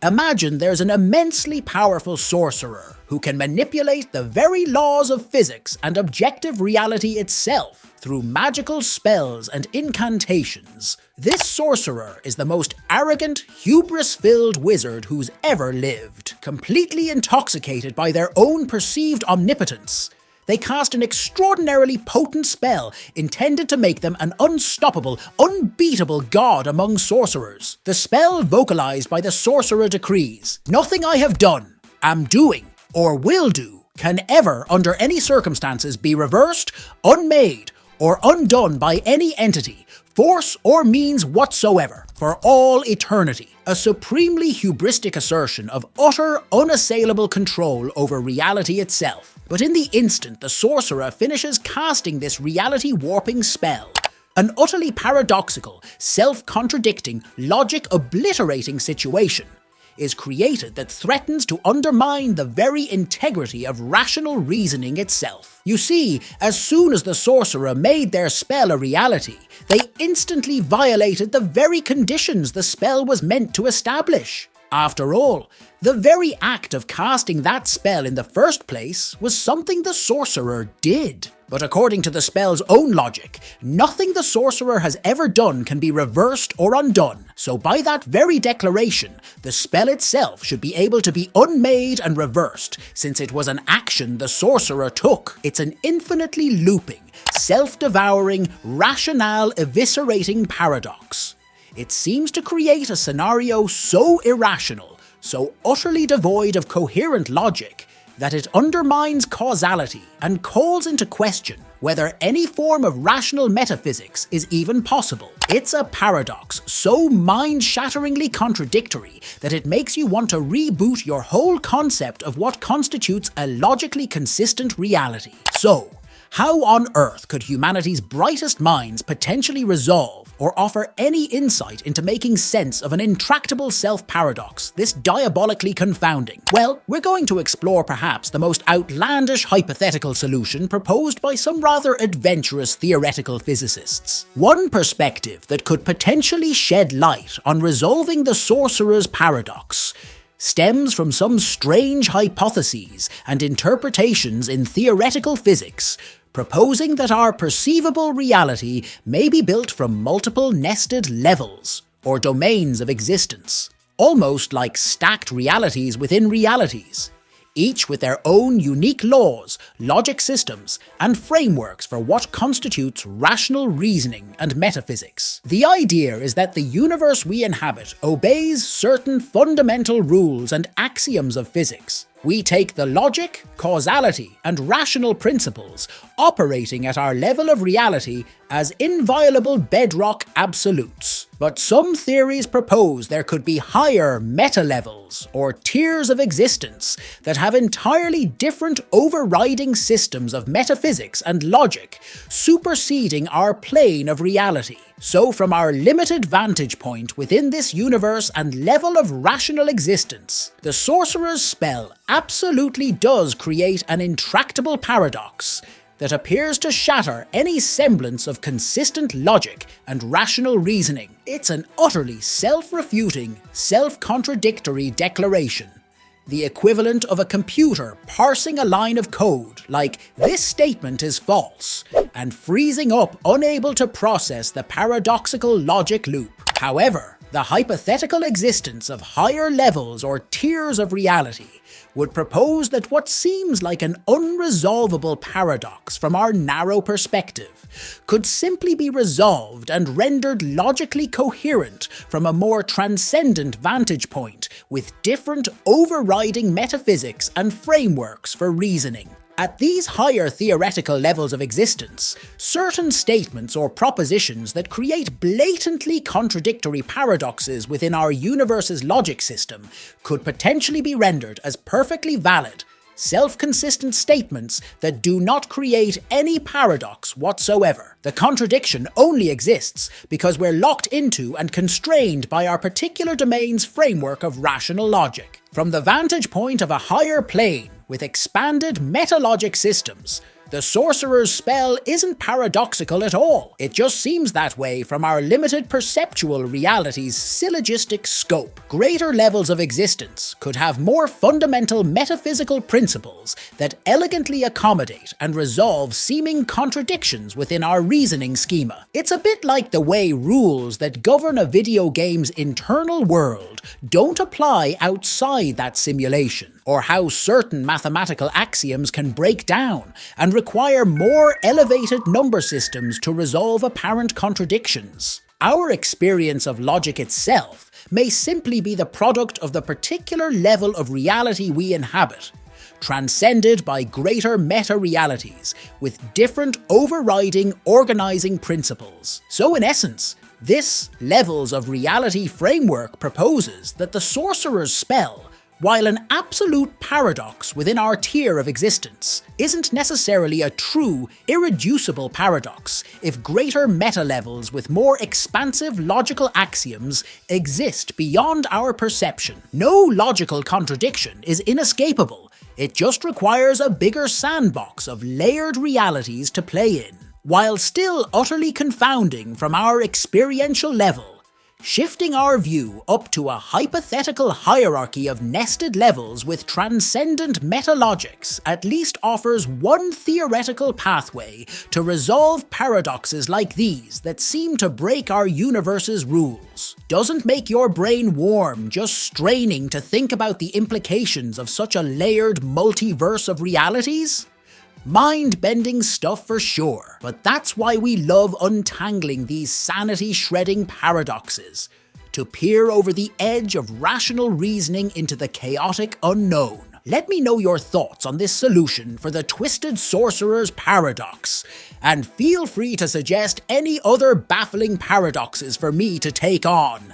Imagine there's an immensely powerful sorcerer who can manipulate the very laws of physics and objective reality itself through magical spells and incantations. This sorcerer is the most arrogant, hubris-filled wizard who's ever lived. Completely intoxicated by their own perceived omnipotence, they cast an extraordinarily potent spell intended to make them an unstoppable, unbeatable god among sorcerers. The spell vocalized by the sorcerer decrees, "Nothing I have done, am doing, or will do can ever, under any circumstances, be reversed, unmade, or undone by any entity, force or means whatsoever, for all eternity." A supremely hubristic assertion of utter, unassailable control over reality itself. But in the instant the sorcerer finishes casting this reality-warping spell, an utterly paradoxical, self-contradicting, logic-obliterating situation is created that threatens to undermine the very integrity of rational reasoning itself. You see, as soon as the sorcerer made their spell a reality, they instantly violated the very conditions the spell was meant to establish. After all, the very act of casting that spell in the first place was something the sorcerer did. But according to the spell's own logic, nothing the sorcerer has ever done can be reversed or undone. So by that very declaration, the spell itself should be able to be unmade and reversed, since it was an action the sorcerer took. It's an infinitely looping, self-devouring, rationale eviscerating paradox. It seems to create a scenario so irrational, so utterly devoid of coherent logic, that it undermines causality and calls into question whether any form of rational metaphysics is even possible. It's a paradox so mind-shatteringly contradictory that it makes you want to reboot your whole concept of what constitutes a logically consistent reality. So, how on earth could humanity's brightest minds potentially resolve or offer any insight into making sense of an intractable self-paradox this diabolically confounding? Well, we're going to explore perhaps the most outlandish hypothetical solution proposed by some rather adventurous theoretical physicists. One perspective that could potentially shed light on resolving the sorcerer's paradox stems from some strange hypotheses and interpretations in theoretical physics, proposing that our perceivable reality may be built from multiple nested levels, or domains of existence, almost like stacked realities within realities, each with their own unique laws, logic systems, and frameworks for what constitutes rational reasoning and metaphysics. The idea is that the universe we inhabit obeys certain fundamental rules and axioms of physics. We take the logic, causality, and rational principles operating at our level of reality as inviolable bedrock absolutes. But some theories propose there could be higher meta-levels, or tiers of existence, that have entirely different overriding systems of metaphysics and logic, superseding our plane of reality. So from our limited vantage point within this universe and level of rational existence, the sorcerer's spell absolutely does create an intractable paradox that appears to shatter any semblance of consistent logic and rational reasoning. It's an utterly self-refuting, self-contradictory declaration, the equivalent of a computer parsing a line of code like "this statement is false" and freezing up, unable to process the paradoxical logic loop. However, the hypothetical existence of higher levels or tiers of reality would propose that what seems like an unresolvable paradox from our narrow perspective could simply be resolved and rendered logically coherent from a more transcendent vantage point with different overriding metaphysics and frameworks for reasoning. At these higher theoretical levels of existence, certain statements or propositions that create blatantly contradictory paradoxes within our universe's logic system could potentially be rendered as perfectly valid, self-consistent statements that do not create any paradox whatsoever. The contradiction only exists because we're locked into and constrained by our particular domain's framework of rational logic. From the vantage point of a higher plane with expanded metalogic systems, The Sorcerer's spell isn't paradoxical at all. It just seems that way from our limited perceptual reality's syllogistic scope. Greater levels of existence could have more fundamental metaphysical principles that elegantly accommodate and resolve seeming contradictions within our reasoning schema. It's a bit like the way rules that govern a video game's internal world don't apply outside that simulation, or how certain mathematical axioms can break down and require more elevated number systems to resolve apparent contradictions. Our experience of logic itself may simply be the product of the particular level of reality we inhabit, transcended by greater meta-realities with different overriding organizing principles. So in essence, this levels of reality framework proposes that the Sorcerer's spell, while an absolute paradox within our tier of existence, isn't necessarily a true, irreducible paradox if greater meta-levels with more expansive logical axioms exist beyond our perception. No logical contradiction is inescapable, it just requires a bigger sandbox of layered realities to play in, while still utterly confounding from our experiential level. Shifting our view up to a hypothetical hierarchy of nested levels with transcendent meta-logics at least offers one theoretical pathway to resolve paradoxes like these that seem to break our universe's rules. Doesn't make your brain warm just straining to think about the implications of such a layered multiverse of realities? Mind-bending stuff for sure, but that's why we love untangling these sanity-shredding paradoxes, to peer over the edge of rational reasoning into the chaotic unknown. Let me know your thoughts on this solution for the Twisted Sorcerer's paradox, and feel free to suggest any other baffling paradoxes for me to take on.